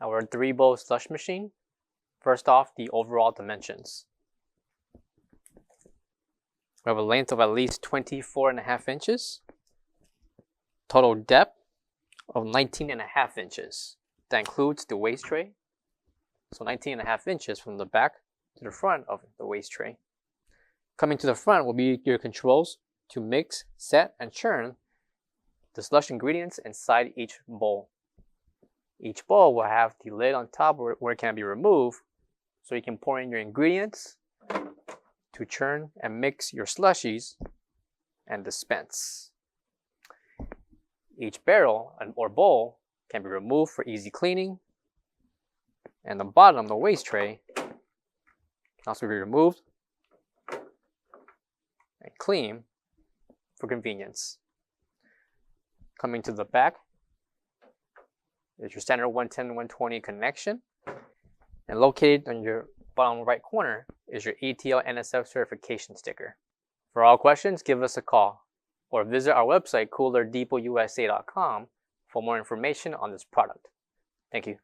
our 3-bowl slush machine. First off, the overall dimensions. We have a length of at least 24.5 inches. Total depth of 19.5 inches. That includes the waste tray. So 19.5 inches from the back to the front of the waste tray. Coming to the front will be your controls to mix, set, and churn the slush ingredients inside each bowl. Each bowl will have the lid on top where it can be removed, so you can pour in your ingredients to churn and mix your slushies and dispense. Each barrel or bowl can be removed for easy cleaning, and the bottom, the waste tray, can also be removed and clean for convenience. Coming to the back is your standard 110-120 connection, and located on your bottom right corner is your ATL NSF certification sticker. For all questions, give us a call or visit our website coolerdepotUSA.com for more information on this product. Thank you.